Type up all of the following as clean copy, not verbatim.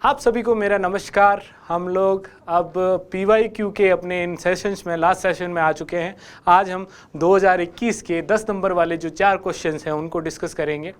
आप सभी को मेरा नमस्कार। हम लोग अब PYQ के अपने इन सेशंस में लास्ट सेशन में आ चुके हैं। आज हम 2021 के 10 नंबर वाले जो 4 क्वेश्चंस हैं उनको डिस्कस करेंगे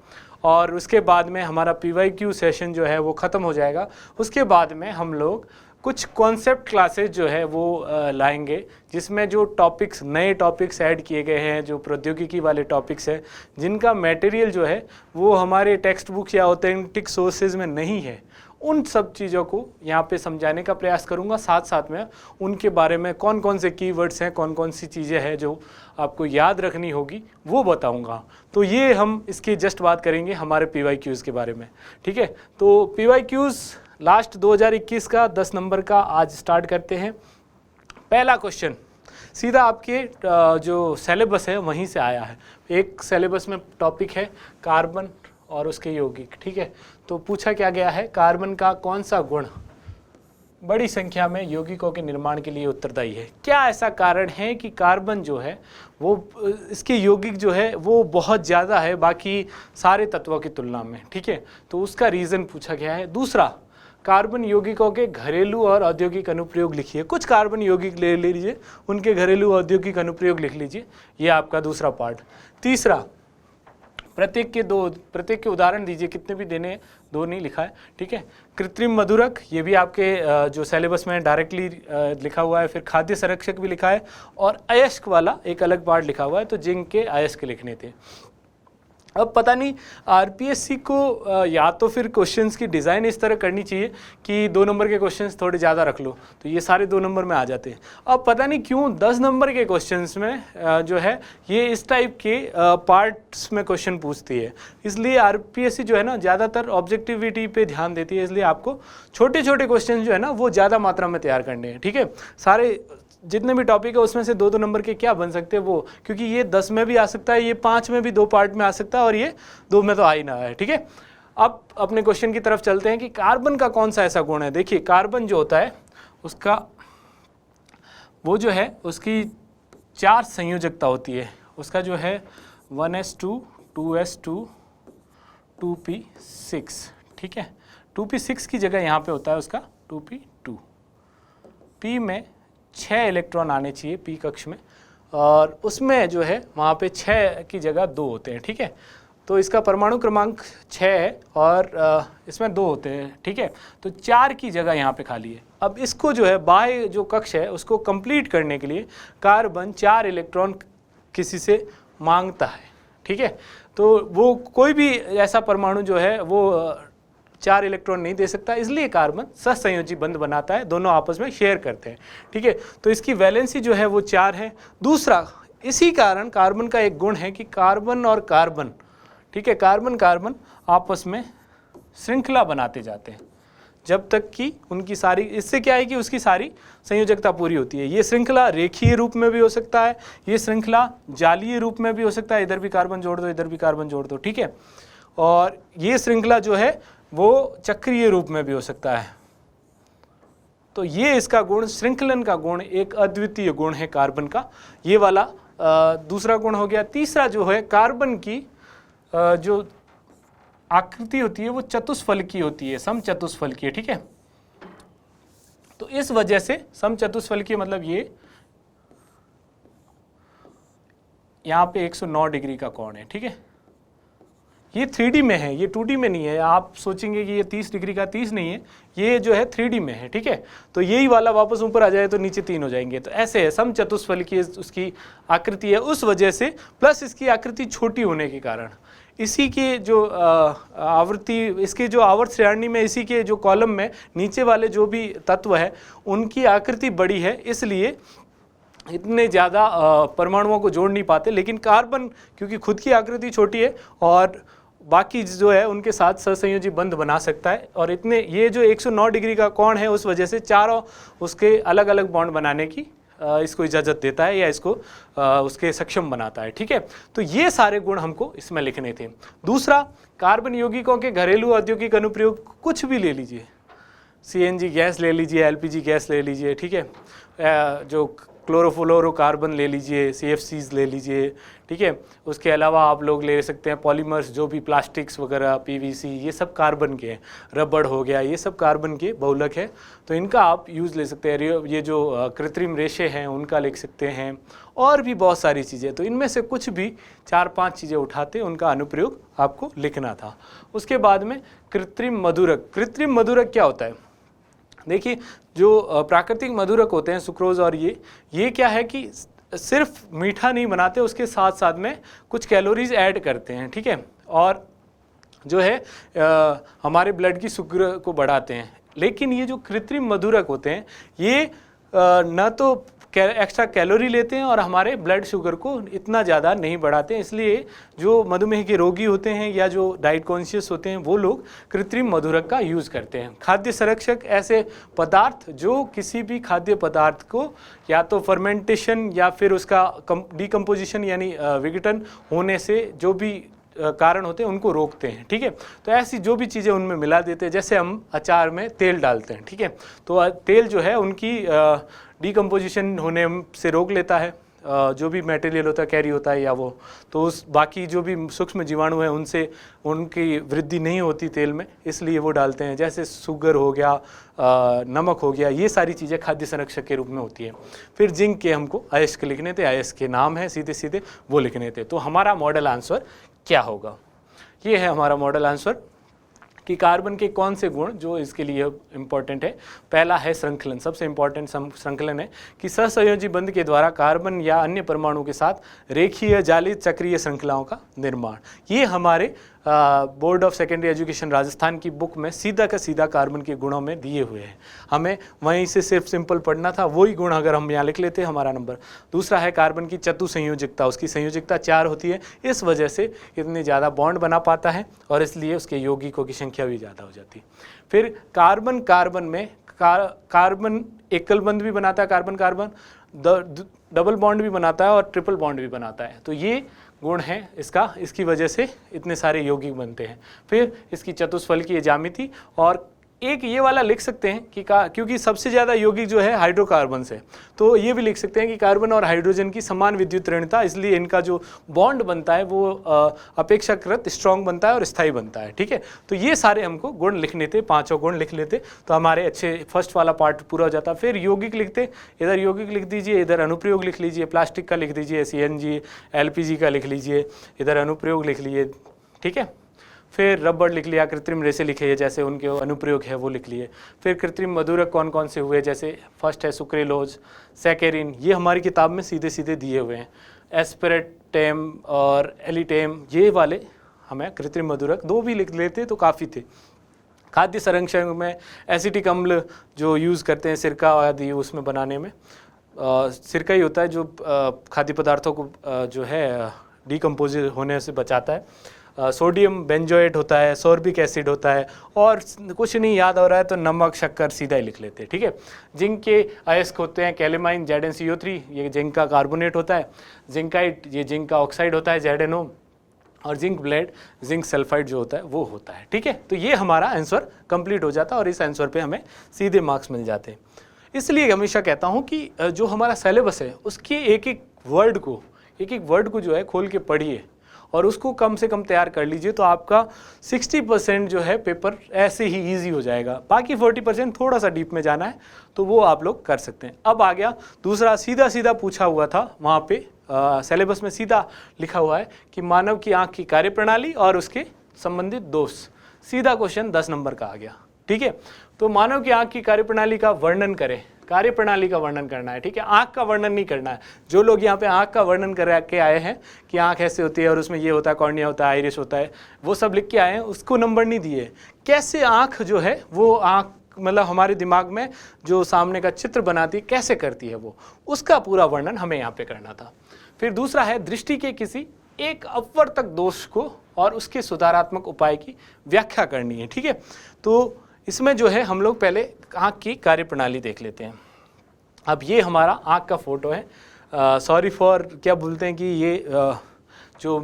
और उसके बाद में हमारा PYQ सेशन जो है वो ख़त्म हो जाएगा। उसके बाद में हम लोग कुछ कॉन्सेप्ट क्लासेस जो है वो लाएंगे, जिसमें जो टॉपिक्स नए टॉपिक्स ऐड किए गए हैं, जो प्रौद्योगिकी वाले टॉपिक्स हैं, जिनका मटेरियल जो है वो हमारे टेक्स्ट बुक या ऑथेंटिक सोर्सेज में नहीं है, उन सब चीज़ों को यहाँ पे समझाने का प्रयास करूँगा। साथ साथ में उनके बारे में कौन कौन से कीवर्ड्स हैं, कौन कौन सी चीज़ें हैं जो आपको याद रखनी होगी वो बताऊँगा। तो ये हम इसकी जस्ट बात करेंगे हमारे PYQs के बारे में, ठीक है। तो PYQs लास्ट 2021 का 10 नंबर का आज स्टार्ट करते हैं। पहला क्वेश्चन सीधा आपके जो सिलेबस है वहीं से आया है। एक सिलेबस में टॉपिक है कार्बन और उसके यौगिक, ठीक है। तो पूछा क्या गया है, कार्बन का कौन सा गुण बड़ी संख्या में यौगिकों के निर्माण के लिए उत्तरदायी है। क्या ऐसा कारण है कि कार्बन जो है वो इसके यौगिक जो है वो बहुत ज़्यादा है बाकी सारे तत्वों की तुलना में, ठीक है। तो उसका रीज़न पूछा गया है। दूसरा, कार्बन यौगिकों के घरेलू और औद्योगिक अनुप्रयोग लिखिए। कुछ कार्बन यौगिक ले लीजिए, उनके घरेलू औद्योगिक अनुप्रयोग लिख लीजिए, ये आपका दूसरा पार्ट। तीसरा, प्रत्येक के उदाहरण दीजिए, कितने भी देने, 2 नहीं लिखा है, ठीक है। कृत्रिम मधुरक, ये भी आपके जो सिलेबस में डायरेक्टली लिखा हुआ है। फिर खाद्य संरक्षक भी लिखा है और अयस्क वाला एक अलग पार्ट लिखा हुआ है, तो जिंक के अयस्क लिखने थे। अब पता नहीं RPSC को या तो फिर क्वेश्चंस की डिज़ाइन इस तरह करनी चाहिए कि 2 नंबर के क्वेश्चंस थोड़े ज़्यादा रख लो, तो ये सारे 2 नंबर में आ जाते हैं। अब पता नहीं क्यों 10 नंबर के क्वेश्चंस में जो है ये इस टाइप के पार्ट्स में क्वेश्चन पूछती है। इसलिए RPSC जो है ना ज़्यादातर ऑब्जेक्टिविटी पे ध्यान देती है, इसलिए आपको छोटे छोटे क्वेश्चन जो है ना वो ज़्यादा मात्रा में तैयार करने हैं, ठीक है। सारे जितने भी टॉपिक है उसमें से 2-2 नंबर के क्या बन सकते हैं वो, क्योंकि ये 10 में भी आ सकता है, ये 5 में भी 2 पार्ट में आ सकता है और ये 2 में तो आ ही ना है, ठीक है। अब अपने क्वेश्चन की तरफ चलते हैं कि कार्बन का कौन सा ऐसा गुण है। देखिए, कार्बन जो होता है उसका वो जो है उसकी 4 संयोजकता होती है। उसका जो है 1s2, 2s2, 2p6, ठीक है। 2p6 की जगह यहाँ पे होता है उसका 2p2। p में 6 इलेक्ट्रॉन आने चाहिए p कक्ष में, और उसमें जो है वहाँ पे 6 की जगह 2 होते हैं, ठीक है। तो इसका परमाणु क्रमांक 6 है और इसमें 2 होते हैं, ठीक है। तो 4 की जगह यहाँ पे खाली है। अब इसको जो है बाह्य जो कक्ष है उसको कंप्लीट करने के लिए कार्बन 4 इलेक्ट्रॉन किसी से मांगता है, ठीक है। तो वो कोई भी ऐसा परमाणु जो है वो 4 इलेक्ट्रॉन नहीं दे सकता, इसलिए कार्बन सहसंयोजी बंध बनाता है, दोनों आपस में शेयर करते हैं, ठीक है। तो इसकी वैलेंसी जो है वो 4 है। दूसरा, इसी कारण कार्बन का एक गुण है कि कार्बन और कार्बन, ठीक है, कार्बन कार्बन आपस में श्रृंखला बनाते जाते हैं जब तक कि उनकी सारी, इससे क्या है कि उसकी सारी संयोजकता पूरी होती है। ये श्रृंखला रेखीय रूप में भी हो सकता है, ये श्रृंखला जालीय रूप में भी हो सकता है, इधर भी कार्बन जोड़ दो, इधर भी कार्बन जोड़ दो, ठीक है। और ये श्रृंखला जो है वो चक्रीय रूप में भी हो सकता है। तो ये इसका गुण, श्रृंखलन का गुण, एक अद्वितीय गुण है कार्बन का, ये वाला दूसरा गुण हो गया। तीसरा जो है, कार्बन की जो आकृति होती है वो चतुष्फलकीय होती है, समचतुष्फलकीय, ठीक है। तो इस वजह से समचतुष्फलकीय मतलब ये यहाँ पे 109 डिग्री का कोण है, ठीक है। ये 3D में है, ये 2D में नहीं है। आप सोचेंगे कि ये 30 डिग्री का 30 नहीं है, ये जो है 3D में है, ठीक है। तो यही वाला वापस ऊपर आ जाए तो नीचे 3 हो जाएंगे। तो ऐसे है, समचतुष्फलकीय उसकी आकृति है उस वजह से, प्लस इसकी आकृति छोटी होने के कारण, इसी के जो आवृत्ति, इसके जो आवर्त श्रेणी में, इसी के जो कॉलम में नीचे वाले जो भी तत्व है उनकी आकृति बड़ी है, इसलिए इतने ज़्यादा परमाणुओं को जोड़ नहीं पाते। लेकिन कार्बन क्योंकि खुद की आकृति छोटी है और बाकी जो है उनके साथ सहसंयोजी बंध बना सकता है, और इतने ये जो 109 डिग्री का कोण है उस वजह से चारों उसके अलग अलग बॉन्ड बनाने की इसको इजाज़त देता है या इसको उसके सक्षम बनाता है, ठीक है। तो ये सारे गुण हमको इसमें लिखने थे। दूसरा, कार्बन यौगिकों के घरेलू औद्योगिक अनुप्रयोग, कुछ भी ले लीजिए, CNG गैस ले लीजिए, LPG गैस ले लीजिए, ठीक है। जो क्लोरोफ्लोरोकार्बन ले लीजिए, CFCs ले लीजिए, ठीक है। उसके अलावा आप लोग ले सकते हैं पॉलीमर्स, जो भी प्लास्टिक्स वगैरह, PVC, ये सब कार्बन के हैं। रबड़ हो गया, ये सब कार्बन के बहुलक है, तो इनका आप यूज़ ले सकते हैं। ये जो कृत्रिम रेशे हैं उनका लिख सकते हैं, और भी बहुत सारी चीज़ें। तो इनमें से कुछ भी 4-5 चीज़ें उठाते उनका अनुप्रयोग आपको लिखना था। उसके बाद में कृत्रिम मधुरक। कृत्रिम मधुरक क्या होता है? देखिए, जो प्राकृतिक मधुरक होते हैं सुक्रोज और ये क्या है कि सिर्फ मीठा नहीं बनाते, उसके साथ साथ में कुछ कैलोरीज ऐड करते हैं, ठीक है, और जो है हमारे ब्लड की शुगर को बढ़ाते हैं। लेकिन ये जो कृत्रिम मधुरक होते हैं ये न तो एक्स्ट्रा कैलोरी लेते हैं और हमारे ब्लड शुगर को इतना ज़्यादा नहीं बढ़ाते हैं। इसलिए जो मधुमेह के रोगी होते हैं या जो डाइट कॉन्शियस होते हैं वो लोग कृत्रिम मधुरक का यूज़ करते हैं। खाद्य संरक्षक ऐसे पदार्थ जो किसी भी खाद्य पदार्थ को या तो फर्मेंटेशन या फिर उसका डिकम्पोजिशन यानी विघटन होने से जो भी कारण होते हैं उनको रोकते हैं, ठीक है। तो ऐसी जो भी चीज़ें उनमें मिला देते हैं, जैसे हम अचार में तेल डालते हैं, ठीक है, तो तेल जो है उनकी डिकम्पोजिशन होने से रोक लेता है, जो भी मटेरियल होता है कैरी होता है या वो, तो उस बाकी जो भी सूक्ष्म जीवाणु हैं उनसे उनकी वृद्धि नहीं होती तेल में, इसलिए वो डालते हैं। जैसे शुगर हो गया, नमक हो गया, ये सारी चीज़ें खाद्य संरक्षक के रूप में होती है। फिर जिंक के हमको अयस्क लिखने थे, अयस्क के नाम है सीधे सीधे वो लिखने थे। तो हमारा मॉडल आंसर क्या होगा? ये है हमारा मॉडल आंसर कि कार्बन के कौन से गुण जो इसके लिए इम्पॉर्टेंट है। पहला है श्रृंखलन, सबसे इम्पॉर्टेंट श्रृंखलन है कि सहसंयोजी बंध के द्वारा कार्बन या अन्य परमाणु के साथ रेखीय जालित चक्रीय श्रृंखलाओं का निर्माण। ये हमारे board of secondary education Rajasthan की बुक में सीधा का सीधा कार्बन के गुणों में दिए हुए हैं। हमें वहीं से सिर्फ सिंपल पढ़ना था, वही गुण अगर हम यहाँ लिख लेते हमारा नंबर। दूसरा है कार्बन की चतुसंयोजकता, उसकी संयोजकता 4 होती है, इस वजह से इतने ज़्यादा बॉन्ड बना पाता है और इसलिए उसके यौगिकों की संख्या भी ज़्यादा हो जाती है। फिर कार्बन कार्बन में कार्बन एकल बंध भी बनाता है, कार्बन कार्बन डबल बॉन्ड भी बनाता है और ट्रिपल बॉन्ड भी बनाता है। तो ये गुण है इसका, इसकी वजह से इतने सारे यौगिक बनते हैं। फिर इसकी चतुष्फल की ज्यामिति, और एक ये वाला लिख सकते हैं कि क्योंकि सबसे ज़्यादा यौगिक जो है हाइड्रोकार्बन से, तो ये भी लिख सकते हैं कि कार्बन और हाइड्रोजन की समान विद्युत ऋणता, इसलिए इनका जो बॉन्ड बनता है वो अपेक्षाकृत स्ट्रॉन्ग बनता है और स्थायी बनता है, ठीक है। तो ये सारे हमको गुण लिखने थे, 5 गुण लिख लेते तो हमारे अच्छे फर्स्ट वाला पार्ट पूरा हो जाता। फिर यौगिक लिखते, इधर यौगिक लिख दीजिए, इधर अनुप्रयोग लिख लीजिए, प्लास्टिक का लिख दीजिए, CNG LPG का लिख लीजिए, इधर अनुप्रयोग लिख लीजिए, ठीक है। फिर रबड़ लिख लिया, कृत्रिम रेशे लिखे जैसे उनके अनुप्रयोग है वो लिख लिए। फिर कृत्रिम मधुरक कौन कौन से हुए, जैसे फर्स्ट है सुक्रेलोज, सैकेरिन, ये हमारी किताब में सीधे सीधे दिए हुए हैं। एस्पेरेटेम और एलिटेम, ये वाले हमें कृत्रिम मधुरक 2 भी लिख लेते तो काफ़ी थे। खाद्य संरक्षण में एसिटिक अम्ल जो यूज़ करते हैं सिरका आदि उसमें बनाने में, सिरका ही होता है जो खाद्य पदार्थों को जो है डिकम्पोज होने से बचाता है। सोडियम बेंजोएट होता है, सोर्बिक एसिड होता है, और कुछ नहीं याद हो रहा है तो नमक शक्कर सीधा ही लिख लेते हैं, ठीक है। जिंक के अयस्क होते हैं कैलेमाइन, ZnCO3, ये जिंक का कार्बोनेट होता है। जिंकाइट, ये जिंक का ऑक्साइड होता है, ZnO, और जिंक ब्लेड जिंक सल्फाइड जो होता है वो होता है, ठीक है। तो ये हमारा आंसर कंप्लीट हो जाता है और इस आंसर पे हमें सीधे मार्क्स मिल जाते हैं। इसलिए हमेशा कहता हूँ कि जो हमारा सिलेबस है उसके एक एक वर्ड को जो है खोल के पढ़िए और उसको कम से कम तैयार कर लीजिए, तो आपका 60% जो है पेपर ऐसे ही इजी हो जाएगा। बाकी 40% थोड़ा सा डीप में जाना है तो वो आप लोग कर सकते हैं। अब आ गया दूसरा, सीधा सीधा पूछा हुआ था वहाँ पे सिलेबस में सीधा लिखा हुआ है कि मानव की आँख की कार्यप्रणाली और उसके संबंधित दोष। सीधा क्वेश्चन 10 नंबर का आ गया, ठीक है। तो मानव की आँख की कार्यप्रणाली का वर्णन करें, कार्यप्रणाली का वर्णन करना है, ठीक है। आँख का वर्णन नहीं करना है। जो लोग यहाँ पे आँख का वर्णन कर के आए हैं कि आँख ऐसे होती है और उसमें ये होता है, कॉर्निया होता है, आइरिस होता है, वो सब लिख के आए हैं, उसको नंबर नहीं दिए। कैसे आँख जो है वो आँख मतलब हमारे दिमाग में जो सामने का चित्र बनाती है कैसे करती है वो, उसका पूरा वर्णन हमें यहाँ पे करना था। फिर दूसरा है दृष्टि के किसी एक अपवर्तक दोष को और उसके सुधारात्मक उपाय की व्याख्या करनी है, ठीक है। तो इसमें जो है हम लोग पहले आँख की कार्यप्रणाली देख लेते हैं। अब ये हमारा आँख का फोटो है। सॉरी फॉर क्या बोलते हैं कि ये जो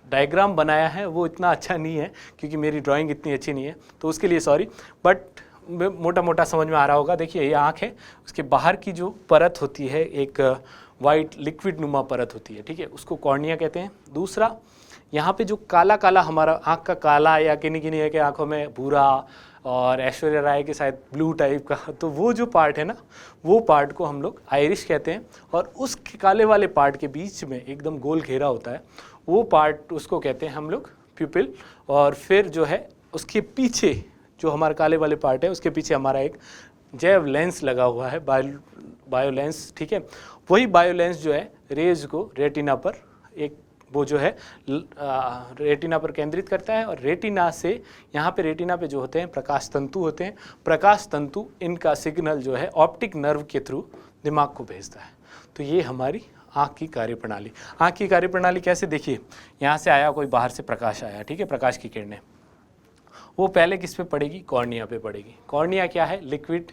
डायग्राम बनाया है वो इतना अच्छा नहीं है क्योंकि मेरी ड्राइंग इतनी अच्छी नहीं है, तो उसके लिए सॉरी। बट मोटा मोटा समझ में आ रहा होगा। देखिए ये आँख है, उसके बाहर की जो परत होती है एक वाइट लिक्विड नुमा परत होती है, ठीक है, उसको कॉर्निया कहते हैं। दूसरा, यहाँ पे जो काला काला हमारा आँख का काला या किन्हीं किन्हीं है कि आँखों में भूरा और ऐश्वर्या राय के शायद ब्लू टाइप का, तो वो जो पार्ट है ना, वो पार्ट को हम लोग आइरिश कहते हैं। और उस काले वाले पार्ट के बीच में एकदम गोल घेरा होता है, वो पार्ट उसको कहते हैं हम लोग प्यूपिल। और फिर जो है उसके पीछे जो हमारा काले वाले पार्ट है, उसके पीछे हमारा एक जैव लेंस लगा हुआ है, बायो लेंस, ठीक है। वही बायो लेंस जो है रेज को रेटिना पर एक वो जो है रेटिना पर केंद्रित करता है। और रेटिना से यहाँ पे रेटिना पे जो होते हैं प्रकाश तंतु होते हैं, प्रकाश तंतु इनका सिग्नल जो है ऑप्टिक नर्व के थ्रू दिमाग को भेजता है। तो ये हमारी आँख की कार्यप्रणाली। आँख की कार्यप्रणाली कैसे, देखिए यहाँ से आया कोई बाहर से प्रकाश आया, ठीक है, प्रकाश की किरणें, वो पहले किस पे पड़ेगी, कॉर्निया पे पड़ेगी। कॉर्निया क्या है, लिक्विड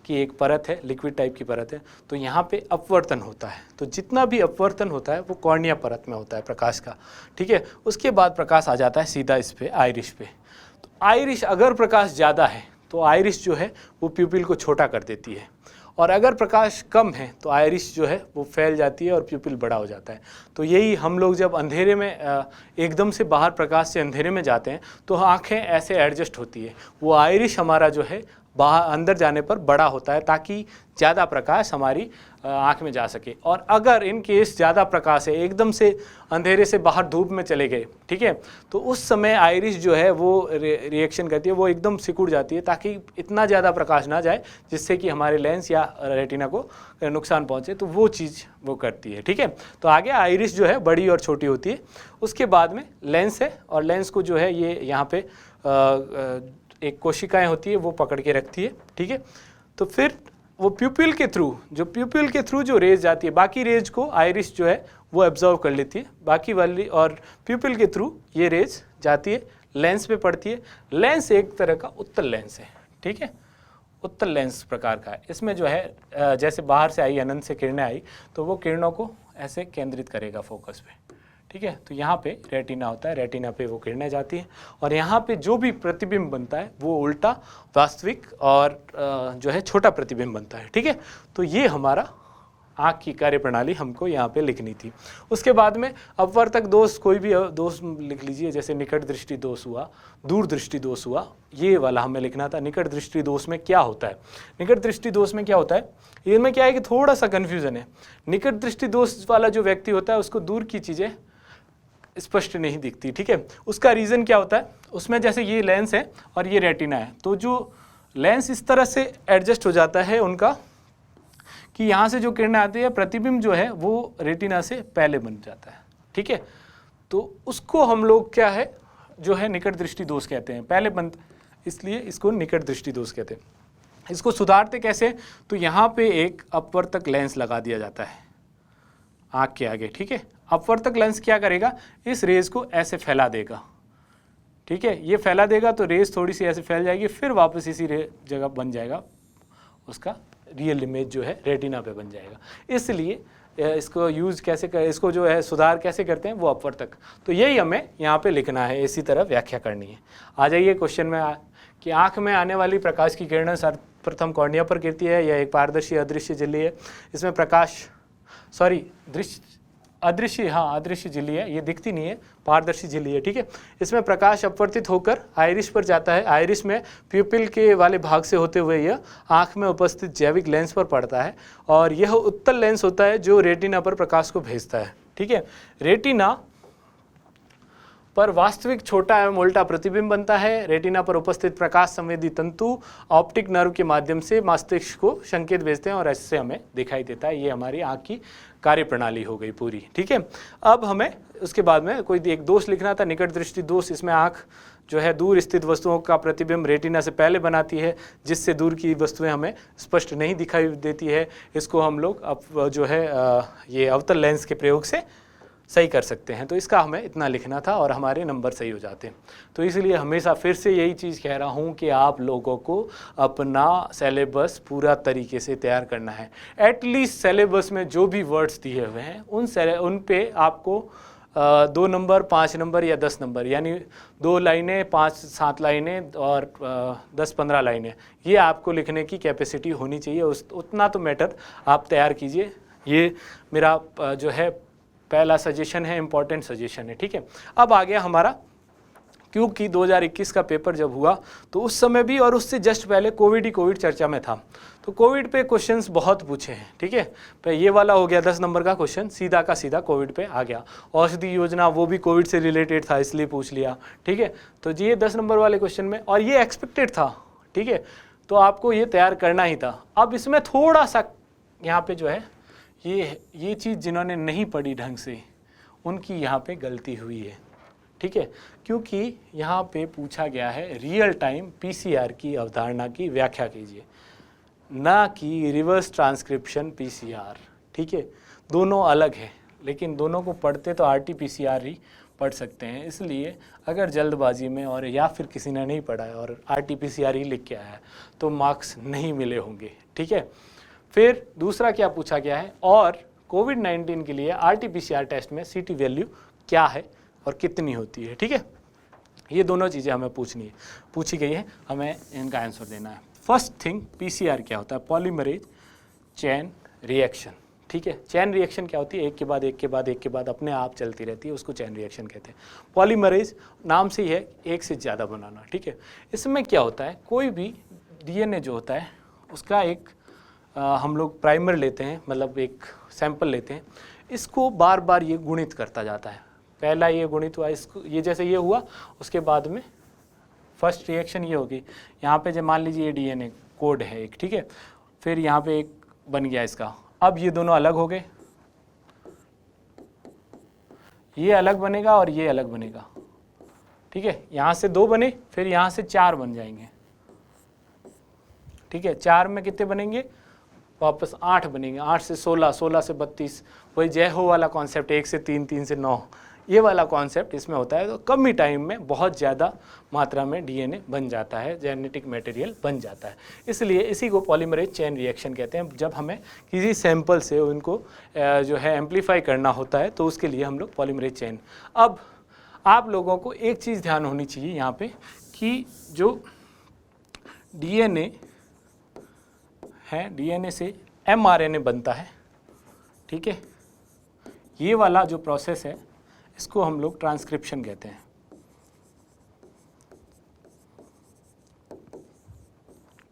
की एक परत है, लिक्विड टाइप की परत है। तो यहाँ पे अपवर्तन होता है, तो जितना भी अपवर्तन होता है वो कॉर्निया परत में होता है प्रकाश का, ठीक है। उसके बाद प्रकाश आ जाता है सीधा इस पे आइरिश पे। तो आइरिश अगर प्रकाश ज़्यादा है तो आइरिश जो है वो प्यूपिल को छोटा कर देती है, और अगर प्रकाश कम है तो आइरिश जो है वो फैल जाती है और प्यूपिल बड़ा हो जाता है। तो यही हम लोग जब अंधेरे में एकदम से बाहर प्रकाश से अंधेरे में जाते हैं तो आँखें ऐसे एडजस्ट होती है, वो आइरिश हमारा जो है बाहर अंदर जाने पर बड़ा होता है ताकि ज़्यादा प्रकाश हमारी आँख में जा सके। और अगर इन केस ज़्यादा प्रकाश है, एकदम से अंधेरे से बाहर धूप में चले गए, ठीक है, तो उस समय आइरिश जो है वो रिएक्शन करती है, वो एकदम सिकुड़ जाती है ताकि इतना ज़्यादा प्रकाश ना जाए जिससे कि हमारे लेंस या रेटिना को नुकसान पहुँचे, तो वो चीज़ वो करती है, ठीक है। तो आगे आइरिश जो है बड़ी और छोटी होती है। उसके बाद में लेंस है, और लेंस को जो है ये यहाँ पे एक कोशिकाएं होती है वो पकड़ के रखती है, ठीक है। तो फिर वो प्यूपिल के थ्रू जो रेज जाती है, बाकी रेज को आइरिश जो है वो एब्जॉर्व कर लेती है बाकी वाली, और प्यूपिल के थ्रू ये रेज जाती है, लेंस पे पड़ती है। लेंस एक तरह का उत्तल लेंस है, ठीक है, उत्तल लेंस प्रकार का है। इसमें जो है जैसे बाहर से आई अनंत से किरणें आई तो वो किरणों को ऐसे केंद्रित करेगा फोकस पे, ठीक है। तो यहाँ पे रेटिना होता है, रेटिना पे वो किरणें जाती हैं, और यहाँ पे जो भी प्रतिबिंब बनता है वो उल्टा वास्तविक और जो है छोटा प्रतिबिंब बनता है, ठीक है। तो ये हमारा आँख की कार्यप्रणाली हमको यहाँ पे लिखनी थी। उसके बाद में अपवर्तक दोष, कोई भी दोष लिख लीजिए, जैसे निकट दृष्टि दोष हुआ, दूर दृष्टि दोष हुआ, ये वाला हमें लिखना था। निकट दृष्टि दोष में क्या होता है, निकट दृष्टि दोष में क्या होता है, इनमें क्या है कि थोड़ा सा कन्फ्यूज़न है। निकट दृष्टि दोष वाला जो व्यक्ति होता है उसको दूर की चीज़ें स्पष्ट नहीं दिखती, ठीक है। उसका रीज़न क्या होता है, उसमें जैसे ये लेंस है और ये रेटिना है, तो जो लेंस इस तरह से एडजस्ट हो जाता है उनका कि यहाँ से जो किरणें आती है प्रतिबिंब जो है वो रेटिना से पहले बन जाता है, ठीक है। तो उसको हम लोग क्या है जो है निकट दृष्टि दोष कहते हैं, पहले बन, इसलिए इसको निकट दृष्टि दोष कहते हैं। इसको सुधारते कैसे, तो यहाँ पे एक अपवर्तक लेंस लगा दिया जाता है आँख के आगे, ठीक है। अपवर्तक लेंस क्या करेगा, इस रेज को ऐसे फैला देगा, ठीक है, ये फैला देगा तो रेज थोड़ी सी ऐसे फैल जाएगी, फिर वापस इसी जगह बन जाएगा, उसका रियल इमेज जो है रेटिना पे बन जाएगा। इसलिए इसको यूज़ कैसे कर, इसको जो है सुधार कैसे करते हैं वो अपवर्तक। तो यही हमें यहाँ पे लिखना है, इसी तरह व्याख्या करनी है। आ जाइए क्वेश्चन में कि आँख में आने वाली प्रकाश की किरणें सर्वप्रथम कॉर्निया पर गिरती है। यह एक पारदर्शी अदृश्य झिल्ली है, इसमें प्रकाश अदृश्य झिल्ली है, ये दिखती नहीं है, पारदर्शी झिल्ली है, ठीक है। इसमें प्रकाश अपवर्तित होकर आइरिश पर जाता है, आइरिश में प्यूपिल के वाले भाग से होते हुए यह आँख में उपस्थित जैविक लेंस पर पड़ता है, और यह उत्तल लेंस होता है जो रेटिना पर प्रकाश को भेजता है, ठीक है। रेटिना पर वास्तविक छोटा एवं उल्टा प्रतिबिंब बनता है। रेटिना पर उपस्थित प्रकाश संवेदी तंतु ऑप्टिक नर्व के माध्यम से मस्तिष्क को संकेत भेजते हैं और ऐसे हमें दिखाई देता है। ये हमारी आँख की कार्यप्रणाली हो गई पूरी, ठीक है। अब हमें उसके बाद में कोई एक दोष लिखना था, निकट दृष्टि दोष। इसमें आँख जो है दूर स्थित वस्तुओं का प्रतिबिंब रेटिना से पहले बनाती है, जिससे दूर की वस्तुएं हमें स्पष्ट नहीं दिखाई देती है। इसको हम लोग अब जो है ये अवतल लेंस के प्रयोग से सही कर सकते हैं। तो इसका हमें इतना लिखना था और हमारे नंबर सही हो जाते हैं। तो इसलिए हमेशा फिर से यही चीज़ कह रहा हूँ कि आप लोगों को अपना सिलेबस पूरा तरीके से तैयार करना है। एटलीस्ट सिलेबस में जो भी वर्ड्स दिए हुए हैं उन पे आपको 2 नंबर, 5 नंबर या 10 नंबर, यानी 2 लाइनें, 5-7 लाइनें और 10-15 लाइनें, ये आपको लिखने की कैपेसिटी होनी चाहिए। उतना तो मैटर आप तैयार कीजिए। ये मेरा जो है पहला सजेशन है, इम्पॉर्टेंट सजेशन है, ठीक है। अब आ गया हमारा, क्योंकि 2021 का पेपर जब हुआ तो उस समय भी और उससे जस्ट पहले कोविड चर्चा में था, तो कोविड पे क्वेश्चंस बहुत पूछे हैं, ठीक है। तो ये वाला हो गया 10 नंबर का क्वेश्चन, सीधा का सीधा कोविड पे आ गया। औषधि योजना वो भी कोविड से रिलेटेड था, इसलिए पूछ लिया, ठीक है। तो ये 10 नंबर वाले क्वेश्चन में, और ये एक्सपेक्टेड था, ठीक है, तो आपको ये तैयार करना ही था। अब इसमें थोड़ा सा यहाँ पे जो है ये चीज़ जिन्होंने नहीं पढ़ी ढंग से, उनकी यहाँ पे गलती हुई है, ठीक है। क्योंकि यहाँ पे पूछा गया है रियल टाइम पीसीआर की अवधारणा की व्याख्या कीजिए, ना कि रिवर्स ट्रांसक्रिप्शन पीसीआर, ठीक है। दोनों अलग है, लेकिन दोनों को पढ़ते तो आरटी-पीसीआर ही पढ़ सकते हैं। इसलिए अगर जल्दबाजी में और या फिर किसी ने नहीं पढ़ा है और आरटी-पीसीआर ही लिख के आया है तो मार्क्स नहीं मिले होंगे, ठीक है। फिर दूसरा क्या पूछा गया है, और कोविड-19 के लिए आरटी-पीसीआर टेस्ट में सीटी वैल्यू क्या है और कितनी होती है, ठीक है। ये दोनों चीज़ें हमें पूछी गई है, हमें इनका आंसर देना है। फर्स्ट थिंग, पीसीआर क्या होता है? पॉलीमरेज चेन रिएक्शन, ठीक है। चेन रिएक्शन क्या होती है? एक के बाद एक के बाद एक के बाद अपने आप चलती रहती है, उसको चेन रिएक्शन कहते हैं। पॉलीमरेज नाम से ही है, एक से ज़्यादा बनाना, ठीक है। इसमें क्या होता है, कोई भी डीएनए जो होता है उसका एक हम लोग प्राइमर लेते हैं, मतलब एक सैंपल लेते हैं, इसको बार बार ये गुणित करता जाता है। पहला ये गुणित हुआ, इसको ये जैसे ये हुआ, उसके बाद में फर्स्ट रिएक्शन ये होगी। यहाँ पे जब मान लीजिए ये डीएनए कोड है एक, ठीक है, फिर यहाँ पे एक बन गया इसका। अब ये दोनों अलग हो गए, ये अलग बनेगा और ये अलग बनेगा, ठीक है। यहाँ से 2 बने, फिर यहाँ से 4 बन जाएंगे, ठीक है। 4 में कितने बनेंगे? वापस 8 बनेंगे, 8 से 16, 16 से 32, वही जय हो वाला कॉन्सेप्ट, 1 से 3, 3 से 9, ये वाला कॉन्सेप्ट इसमें होता है। तो कम ही टाइम में बहुत ज़्यादा मात्रा में डीएनए बन जाता है, जेनेटिक मटेरियल बन जाता है। इसलिए इसी को पॉलीमरेज चेन रिएक्शन कहते हैं। जब हमें किसी सैंपल से उनको जो है एम्पलीफाई करना होता है तो उसके लिए हम लोग पॉलीमरेज चेन। अब आप लोगों को एक चीज़ ध्यान होनी चाहिए यहाँ पे, कि जो डीएनए है, डीएनए से एमआरएनए बनता है, ठीक है। ये वाला जो प्रोसेस है इसको हम लोग ट्रांसक्रिप्शन कहते हैं,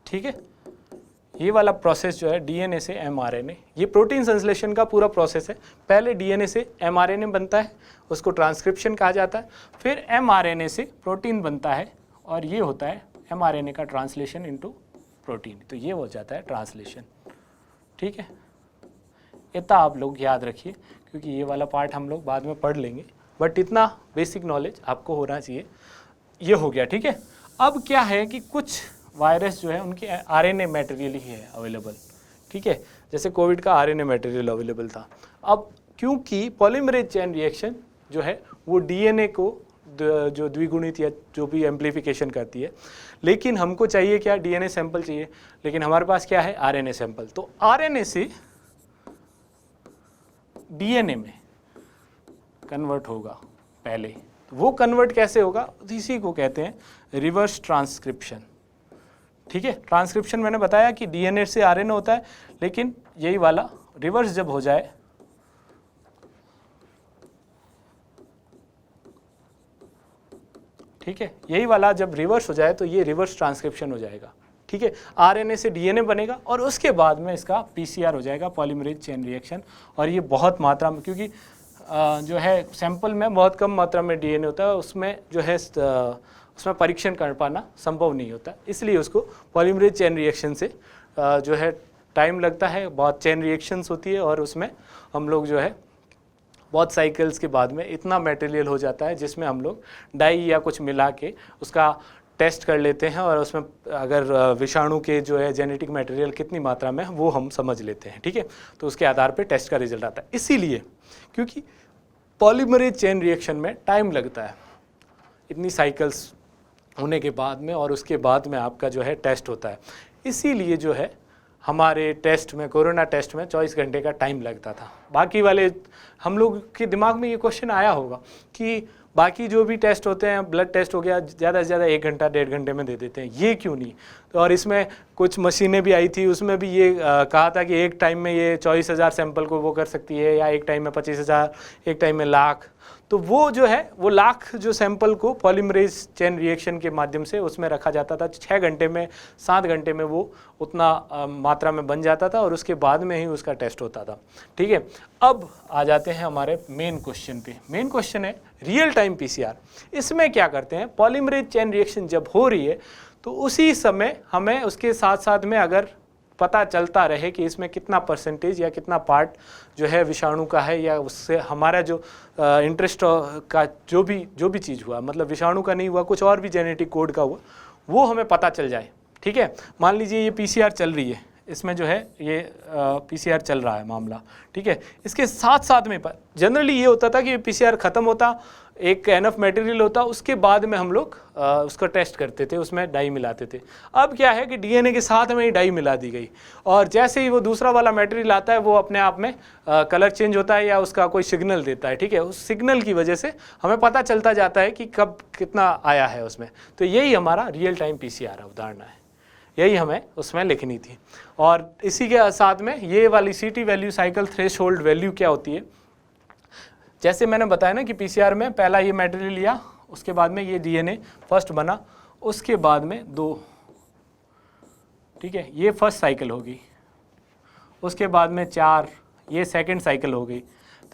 ठीक है। ये वाला प्रोसेस जो है डीएनए से एमआरएनए, ये प्रोटीन संश्लेषण का पूरा प्रोसेस है। पहले डीएनए से एमआरएनए बनता है, उसको ट्रांसक्रिप्शन कहा जाता है। फिर एमआरएनए से प्रोटीन बनता है, और ये होता है एमआरएनए का ट्रांसलेशन इनटू प्रोटीन, तो ये हो जाता है ट्रांसलेशन, ठीक है। इतना आप लोग याद रखिए, क्योंकि ये वाला पार्ट हम लोग बाद में पढ़ लेंगे, बट इतना बेसिक नॉलेज आपको होना चाहिए। ये हो गया, ठीक है। अब क्या है कि कुछ वायरस जो है उनके आरएनए मटेरियल ही है अवेलेबल, ठीक है। जैसे कोविड का आरएनए मटेरियल अवेलेबल था। अब क्योंकि पॉलीमरेज चेन रिएक्शन जो है वो डीएनए को जो द्विगुणित या जो भी एम्प्लीफिकेशन करती है, लेकिन हमको चाहिए क्या? डीएनए सैंपल चाहिए, लेकिन हमारे पास क्या है? RNA sample. तो आरएनए से डीएनए में कन्वर्ट होगा पहले। तो वो कन्वर्ट कैसे होगा? इसी को कहते हैं रिवर्स ट्रांसक्रिप्शन, ठीक है। ट्रांसक्रिप्शन मैंने बताया कि डीएनए से आरएनए होता है, लेकिन यही वाला रिवर्स जब हो जाए, ठीक है, यही वाला जब रिवर्स हो जाए तो ये रिवर्स ट्रांसक्रिप्शन हो जाएगा, ठीक है। आरएनए से डीएनए बनेगा और उसके बाद में इसका पीसीआर हो जाएगा, पॉलीमरेज चेन रिएक्शन। और ये बहुत मात्रा में, क्योंकि जो है सैंपल में बहुत कम मात्रा में डीएनए होता है, उसमें जो है उसमें परीक्षण कर पाना संभव नहीं होता, इसलिए उसको पॉलीमरेज चेन रिएक्शन से जो है टाइम लगता है, बहुत चेन रिएक्शंस होती है, और उसमें हम लोग जो है बहुत साइकिल्स के बाद में इतना मटेरियल हो जाता है जिसमें हम लोग डाई या कुछ मिला के उसका टेस्ट कर लेते हैं, और उसमें अगर विषाणु के जो है जेनेटिक मटेरियल कितनी मात्रा में है वो हम समझ लेते हैं, ठीक है। तो उसके आधार पे टेस्ट का रिजल्ट आता है। इसीलिए क्योंकि पॉलीमरेज चेन रिएक्शन में टाइम लगता है, इतनी साइकिल्स होने के बाद में, और उसके बाद में आपका जो है टेस्ट होता है, इसीलिए जो है हमारे टेस्ट में, कोरोना टेस्ट में 24 घंटे का टाइम लगता था। बाकी वाले, हम लोग के दिमाग में ये क्वेश्चन आया होगा कि बाकी जो भी टेस्ट होते हैं, ब्लड टेस्ट हो गया, ज़्यादा से ज़्यादा 1 घंटा 1.5 घंटे में दे देते हैं, ये क्यों नहीं? तो और इसमें कुछ मशीनें भी आई थी, उसमें भी ये कहा था कि एक टाइम में ये 24,000 सैंपल को वो कर सकती है, या एक टाइम में 25,000, एक टाइम में लाख। तो वो जो है वो लाख जो सैंपल को पॉलीमरेज चेन रिएक्शन के माध्यम से उसमें रखा जाता था। 6 घंटे में, 7 घंटे में वो उतना मात्रा में बन जाता था और उसके बाद में ही उसका टेस्ट होता था। ठीक है, अब आ जाते हैं हमारे मेन क्वेश्चन पे। मेन क्वेश्चन है रियल टाइम पीसीआर। इसमें क्या करते हैं, पॉलीमरेज चेन रिएक्शन जब हो रही है तो उसी समय हमें उसके साथ साथ में अगर पता चलता रहे कि इसमें कितना परसेंटेज या कितना पार्ट जो है विषाणु का है, या उससे हमारा जो इंटरेस्ट का जो भी चीज़ हुआ, मतलब विषाणु का नहीं हुआ, कुछ और भी जेनेटिक कोड का हुआ, वो हमें पता चल जाए। ठीक है, मान लीजिए ये पीसीआर चल रही है, इसमें जो है ये पीसीआर चल रहा है मामला। ठीक है, इसके साथ साथ में जनरली ये होता था कि पीसीआर ख़त्म होता, एक एनफ मटेरियल होता, उसके बाद में हम लोग उसका टेस्ट करते थे, उसमें डाई मिलाते थे। अब क्या है कि डीएनए के साथ में ही डाई मिला दी गई, और जैसे ही वो दूसरा वाला मटेरियल आता है वो अपने आप में कलर चेंज होता है या उसका कोई सिग्नल देता है। ठीक है, उस सिग्नल की वजह से हमें पता चलता जाता है कि कब कितना आया है उसमें। तो यही हमारा रियल टाइम पीसीआर अवधारणा है, यही हमें उसमें लिखनी थी। और इसी के साथ में ये वाली सीटी वैल्यू, साइकिल थ्रेशोल्ड वैल्यू क्या होती है, जैसे मैंने बताया ना कि पीसीआर में पहला ये मटेरियल लिया, उसके बाद में ये डीएनए फर्स्ट बना, उसके बाद में 2, ठीक है, ये फर्स्ट साइकिल होगी, उसके बाद में 4, ये सेकंड साइकिल हो गई।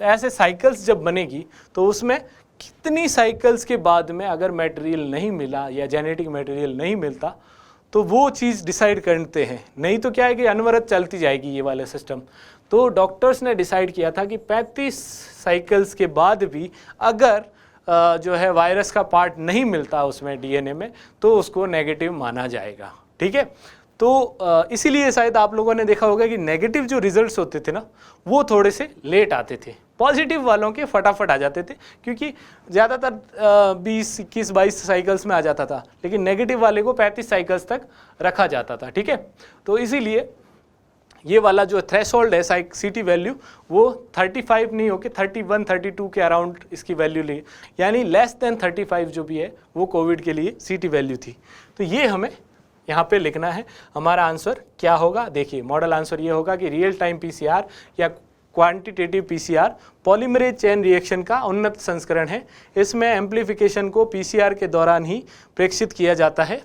तो ऐसे साइकिल्स जब बनेगी तो उसमें कितनी साइकिल्स के बाद में अगर मटेरियल नहीं मिला या जेनेटिक मटेरियल नहीं मिलता तो वो चीज़ डिसाइड करते हैं। नहीं तो क्या है कि अनवरत चलती जाएगी ये वाला सिस्टम। तो डॉक्टर्स ने डिसाइड किया था कि 35 साइकिल्स के बाद भी अगर जो है वायरस का पार्ट नहीं मिलता उसमें डीएनए में तो उसको नेगेटिव माना जाएगा। ठीक है, तो इसीलिए शायद आप लोगों ने देखा होगा कि नेगेटिव जो रिजल्ट्स होते थे ना वो थोड़े से लेट आते थे, पॉजिटिव वालों के फटाफट आ जाते थे, क्योंकि ज़्यादातर 20, 21, 22 साइकिल्स में आ जाता था, लेकिन नेगेटिव वाले को 35 साइकिल्स तक रखा जाता था। ठीक है, तो इसीलिए ये वाला जो थ्रेशोल्ड है सीटी वैल्यू वो 35 नहीं होकर 31, 32 के अराउंड इसकी वैल्यू ली, यानी लेस देन 35 जो भी है वो कोविड के लिए सीटी वैल्यू थी। तो ये हमें यहाँ पे लिखना है। हमारा आंसर क्या होगा, देखिए मॉडल आंसर ये होगा कि रियल टाइम पीसीआर या quantitative PCR polymerase chain reaction का उन्नत संस्करण है। इसमें एम्प्लीफिकेशन को पीसीआर के दौरान ही प्रेक्षित किया जाता है।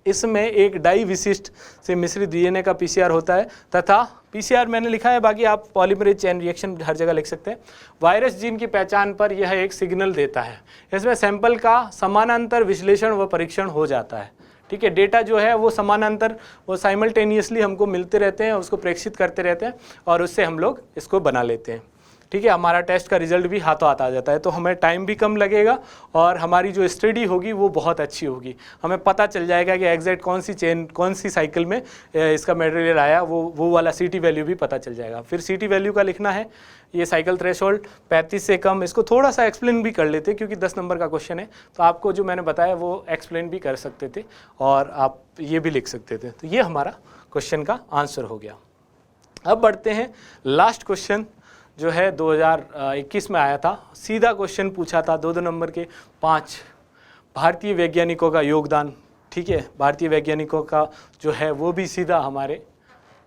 इसमें एक डाई विशिष्ट से मिश्रित डीएनए का पीसीआर होता है तथा पीसीआर मैंने लिखा है, बाकी आप पॉलीमरेज चेन रिएक्शन हर जगह लिख सकते हैं। वायरस जीन की पहचान पर यह एक सिग्नल देता है। इसमें सैंपल का समानांतर विश्लेषण व परीक्षण हो जाता है। ठीक है, डेटा जो है वो समानांतर, वो साइमल्टेनियसली हमको मिलते रहते हैं, उसको प्रेक्षित करते रहते हैं और उससे हम लोग इसको बना लेते हैं। ठीक है, हमारा टेस्ट का रिजल्ट भी हाथों हाथ आ जाता है, तो हमें टाइम भी कम लगेगा और हमारी जो स्टडी होगी वो बहुत अच्छी होगी। हमें पता चल जाएगा कि एग्जैक्ट कौन सी चेन, कौन सी साइकिल में इसका मटेरियल आया, वो वाला सीटी वैल्यू भी पता चल जाएगा। फिर सीटी वैल्यू का लिखना है, ये साइकिल थ्रेशोल्ड 35 से कम। इसको थोड़ा सा एक्सप्लेन भी कर लेते क्योंकि 10 नंबर का क्वेश्चन है, तो आपको जो मैंने बताया वो एक्सप्लेन भी कर सकते थे और आप ये भी लिख सकते थे। तो ये हमारा क्वेश्चन का आंसर हो गया। अब बढ़ते हैं लास्ट क्वेश्चन जो है 2021 में आया था। सीधा क्वेश्चन पूछा था 2 नंबर के 5 भारतीय वैज्ञानिकों का योगदान। ठीक है, भारतीय वैज्ञानिकों का जो है वो भी सीधा हमारे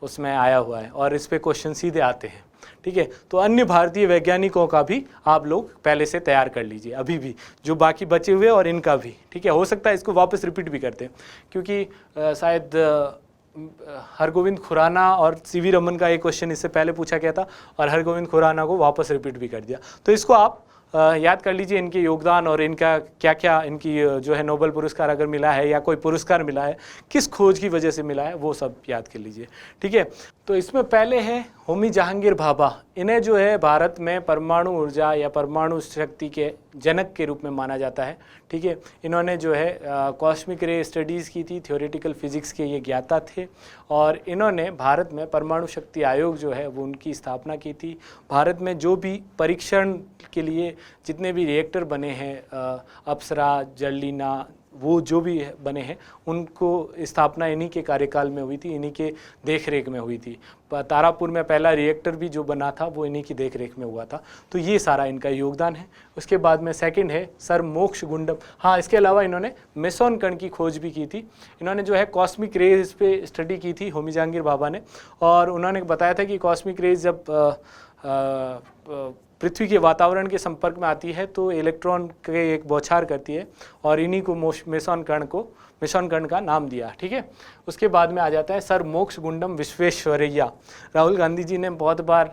उसमें आया हुआ है और इस पे क्वेश्चन सीधे आते हैं। ठीक है, तो अन्य भारतीय वैज्ञानिकों का भी आप लोग पहले से तैयार कर लीजिए, अभी भी जो बाकी बचे हुए और इनका भी। ठीक है, हो सकता है इसको वापस रिपीट भी करते हैं क्योंकि शायद हरगोविंद खुराना और सीवी रमन का एक क्वेश्चन इससे पहले पूछा गया था और हरगोविंद खुराना को वापस रिपीट भी कर दिया। तो इसको आप याद कर लीजिए, इनके योगदान और इनका क्या क्या, इनकी जो है नोबेल पुरस्कार अगर मिला है या कोई पुरस्कार मिला है, किस खोज की वजह से मिला है, वो सब याद कर लीजिए। ठीक है, तो इसमें पहले है होमी जहांगीर भाभा। इन्हें जो है भारत में परमाणु ऊर्जा या परमाणु शक्ति के जनक के रूप में माना जाता है। ठीक है, इन्होंने जो है कॉस्मिक रे स्टडीज़ की थी, थ्योरेटिकल फिजिक्स के ये ज्ञाता थे और इन्होंने भारत में परमाणु शक्ति आयोग जो है वो उनकी स्थापना की थी। भारत में जो भी परीक्षण के लिए जितने भी रिएक्टर बने हैं, अप्सरा, जर्लिना, वो जो भी बने हैं उनको स्थापना इन्हीं के कार्यकाल में हुई थी, इन्हीं के देख रेख में हुई थी। तारापुर में पहला रिएक्टर भी जो बना था वो इन्हीं की देख रेख में हुआ था। तो ये सारा इनका योगदान है। उसके बाद में सेकंड है सर मोक्षगुंडम। हाँ, इसके अलावा इन्होंने मेसॉन कण की खोज भी की थी। इन्होंने जो है कॉस्मिक रेज पे स्टडी की थी होमी जहांगीर भाभा ने, और उन्होंने बताया था कि कॉस्मिक रेज जब पृथ्वी के वातावरण के संपर्क में आती है तो इलेक्ट्रॉन के एक बौछार करती है, और इन्हीं को मेसॉन कण का नाम दिया। ठीक है। उसके बाद में आ जाता है सर मोक्षगुंडम विश्वेश्वरैया। राहुल गांधी जी ने बहुत बार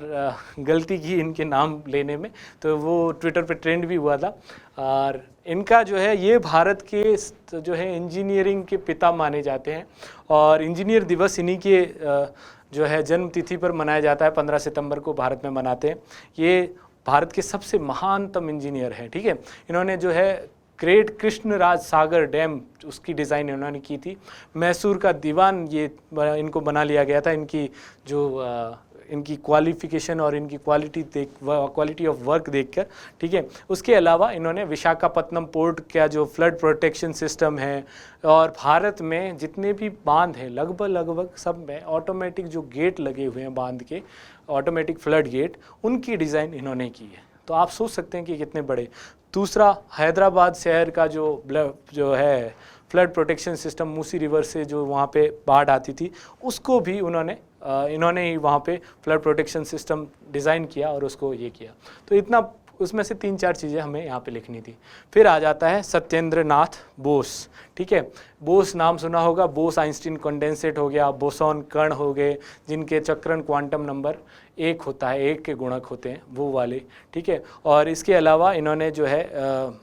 गलती की इनके नाम लेने में, तो वो ट्विटर पे ट्रेंड भी हुआ था। और इनका जो है ये भारत के जो है इंजीनियरिंग के पिता माने जाते हैं, और इंजीनियर दिवस इन्हीं के जो है जन्म तिथि पर मनाया जाता है। 15 सितंबर को भारत में मनाते हैं। ये भारत के सबसे महानतम इंजीनियर हैं। ठीक है। इन्होंने जो है ग्रेट कृष्णराज सागर डैम, उसकी डिज़ाइन इन्होंने की थी। मैसूर का दीवान ये इनको बना लिया गया था, इनकी जो इनकी क्वालिफिकेशन और इनकी क्वालिटी ऑफ वर्क देखकर। ठीक है। उसके अलावा इन्होंने विशाखापत्तनम पोर्ट का जो फ्लड प्रोटेक्शन सिस्टम है, और भारत में जितने भी बांध हैं लगभग सब में ऑटोमेटिक जो गेट लगे हुए हैं बांध के, ऑटोमेटिक फ्लड गेट, उनकी डिज़ाइन इन्होंने की है। तो आप सोच सकते हैं कि कितने बड़े। दूसरा, हैदराबाद शहर का जो है flood protection system, Musi river से जो वहाँ पे बाढ़ आती थी, उसको भी इन्होंने ही वहाँ पे फ्लड प्रोटेक्शन सिस्टम डिज़ाइन किया और उसको ये किया। तो इतना, उसमें से 3-4 चीज़ें हमें यहाँ पे लिखनी थी। फिर आ जाता है सत्येंद्र नाथ बोस। ठीक है। बोस नाम सुना होगा, बोस आइंस्टीन कंडेंसेट हो गया, बोसॉन कण हो गए, जिनके चक्रण क्वांटम नंबर 1 होता है, 1 के गुणक होते हैं, वो वाले। ठीक है। और इसके अलावा इन्होंने जो है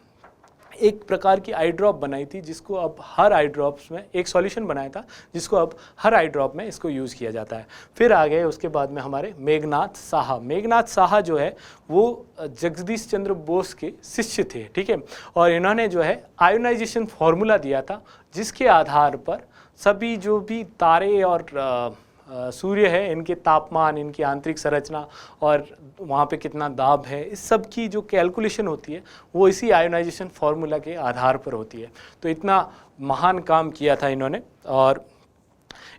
एक प्रकार की आई ड्रॉप बनाई थी, जिसको अब हर आई ड्रॉप्स में, एक सॉल्यूशन बनाया था जिसको अब हर आई ड्रॉप में इसको यूज़ किया जाता है। फिर आ गए उसके बाद में हमारे मेघनाथ साहा। मेघनाथ साहा जो है वो जगदीश चंद्र बोस के शिष्य थे। ठीक है। और इन्होंने जो है आयोनाइजेशन फार्मूला दिया था, जिसके आधार पर सभी जो भी तारे और सूर्य है, इनके तापमान, इनकी आंतरिक संरचना और वहाँ पे कितना दाब है, इस सब की जो कैलकुलेशन होती है वो इसी आयोनाइजेशन फार्मूला के आधार पर होती है। तो इतना महान काम किया था इन्होंने। और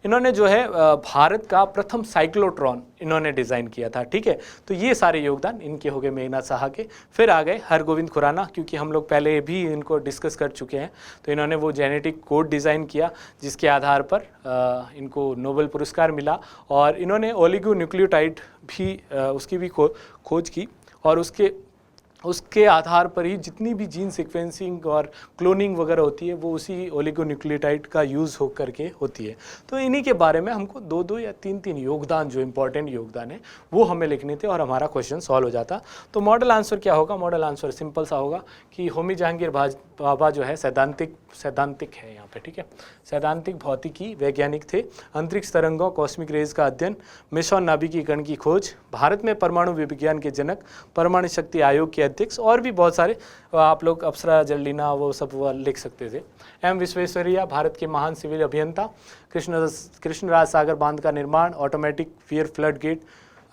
इन्होंने जो है भारत का प्रथम साइक्लोट्रॉन इन्होंने डिज़ाइन किया था। ठीक है। तो ये सारे योगदान इनके हो गए मेघनाथ साहा के। फिर आ गए हरगोविंद खुराना, क्योंकि हम लोग पहले भी इनको डिस्कस कर चुके हैं। तो इन्होंने वो जेनेटिक कोड डिज़ाइन किया, जिसके आधार पर इनको नोबेल पुरस्कार मिला। और इन्होंने ओलिगोन्यूक्लियोटाइड भी उसकी भी खोज की, और उसके आधार पर ही जितनी भी जीन सीक्वेंसिंग और क्लोनिंग वगैरह होती है वो उसी ओलिगोन्यूक्लियोटाइड का यूज़ हो करके होती है। तो इन्हीं के बारे में हमको 2-2 या 3-3 योगदान, जो इम्पोर्टेंट योगदान है, वो हमें लिखने थे और हमारा क्वेश्चन सॉल्व हो जाता। तो मॉडल आंसर क्या होगा? मॉडल आंसर सिंपल सा होगा कि होमी जहांगीर भाभा जो है सैद्धांतिक है यहाँ पे। ठीक है। सैद्धांतिक भौतिकी वैज्ञानिक थे। अंतरिक्ष तरंगों कॉस्मिक रेज का अध्ययन, मेसॉन नाभिकीय कण की खोज, भारत में परमाणु विज्ञान के जनक, परमाणु शक्ति आयोग के अध्यक्ष, और भी बहुत सारे आप लोग अप्सरा जर्लिना वो सब लिख सकते थे। एम विश्वेश्वरैया भारत के महान सिविल अभियंता, कृष्णराज सागर बांध का निर्माण, ऑटोमेटिक फियर फ्लड गेट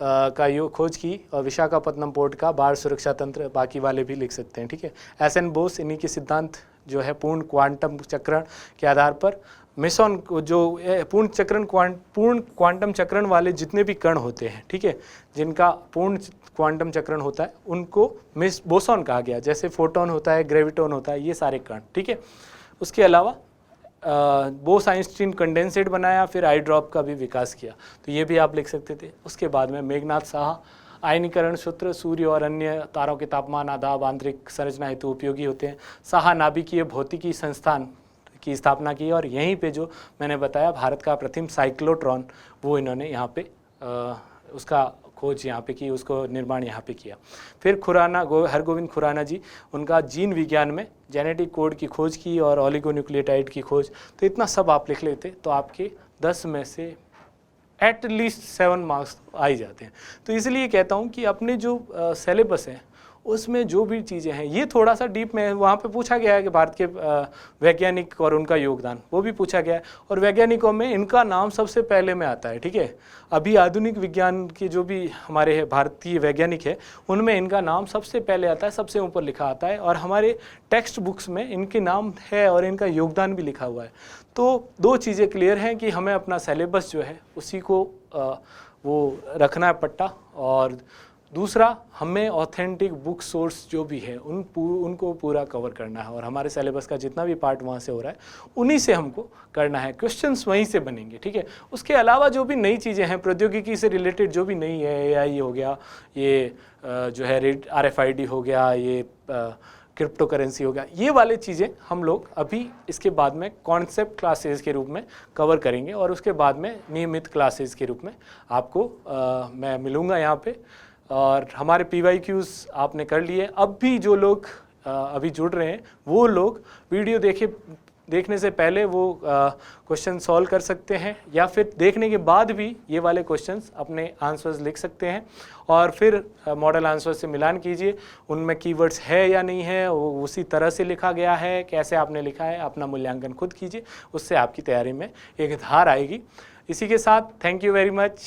का खोज की, और विशाखापत्तनम पोर्ट का बाढ़ सुरक्षा तंत्र, बाकी वाले भी लिख सकते हैं। ठीक है। एस.एन. बोस, इन्हीं के सिद्धांत जो है पूर्ण क्वांटम चक्रण के आधार पर, मेसॉन जो पूर्ण क्वांटम चक्रण वाले जितने भी कण होते हैं, ठीक है, जिनका पूर्ण क्वांटम चक्रण होता है, उनको बोसॉन कहा गया। जैसे फोटोन होता है, ग्रेविटोन होता है, ये सारे कण। ठीक है। उसके अलावा बोस आइंस्टीन कंडेंसेट बनाया, फिर आई ड्रॉप का भी विकास किया, तो ये भी आप लिख सकते थे। उसके बाद में मेघनाथ साहा, आयनीकरण सूत्र, सूर्य और अन्य तारों के तापमान, आदाब, आंतरिक संरचना हेतु उपयोगी होते हैं। साहा नाभिकीय भौतिकी संस्थान की स्थापना की, और यहीं पे जो मैंने बताया भारत का प्रथम साइक्लोट्रॉन, वो इन्होंने यहाँ पे उसका खोज यहाँ पे की, उसको निर्माण यहाँ पे किया। फिर हरगोविंद खुराना जी, उनका जीन विज्ञान में जेनेटिक कोड की खोज की और ओलिगोन्यूक्लियोटाइड की खोज। तो इतना सब आप लिख लेते तो आपके 10 में से एटलीस्ट 7 मार्क्स आ ही जाते हैं। तो इसलिए कहता हूँ कि अपने जो सिलेबस है उसमें जो भी चीज़ें हैं, ये थोड़ा सा डीप में वहाँ पे पूछा गया है कि भारत के वैज्ञानिक और उनका योगदान, वो भी पूछा गया है। और वैज्ञानिकों में इनका नाम सबसे पहले में आता है, ठीक है। अभी आधुनिक विज्ञान के जो भी हमारे भारतीय वैज्ञानिक है उनमें इनका नाम सबसे पहले आता है, सबसे ऊपर लिखा आता है, और हमारे टेक्स्ट बुक्स में इनके नाम है और इनका योगदान भी लिखा हुआ है। तो दो चीज़ें क्लियर हैं कि हमें अपना सिलेबस जो है उसी को वो रखना है पट्टा, और दूसरा हमें ऑथेंटिक बुक सोर्स जो भी है उनको पूरा कवर करना है, और हमारे सिलेबस का जितना भी पार्ट वहाँ से हो रहा है उन्हीं से हमको करना है, क्वेश्चंस वहीं से बनेंगे, ठीक है। उसके अलावा जो भी नई चीज़ें हैं प्रौद्योगिकी से रिलेटेड, जो भी नई है, AI हो गया, ये जो है RFID हो गया, ये क्रिप्टो करेंसी हो गया, ये वाले चीज़ें हम लोग अभी इसके बाद में कॉन्सेप्ट क्लासेस के रूप में कवर करेंगे, और उसके बाद में नियमित क्लासेस के रूप में आपको मैं मिलूँगा यहाँ पे। और हमारे PYQs आपने कर लिए। अब भी जो लोग अभी जुड़ रहे हैं वो लोग वीडियो देखने से पहले वो क्वेश्चन सॉल्व कर सकते हैं, या फिर देखने के बाद भी ये वाले क्वेश्चंस अपने आंसर्स लिख सकते हैं, और फिर मॉडल आंसर से मिलान कीजिए, उनमें कीवर्ड्स है या नहीं है, वो उसी तरह से लिखा गया है, कैसे आपने लिखा है, अपना मूल्यांकन खुद कीजिए, उससे आपकी तैयारी में एक धार आएगी। इसी के साथ थैंक यू वेरी मच।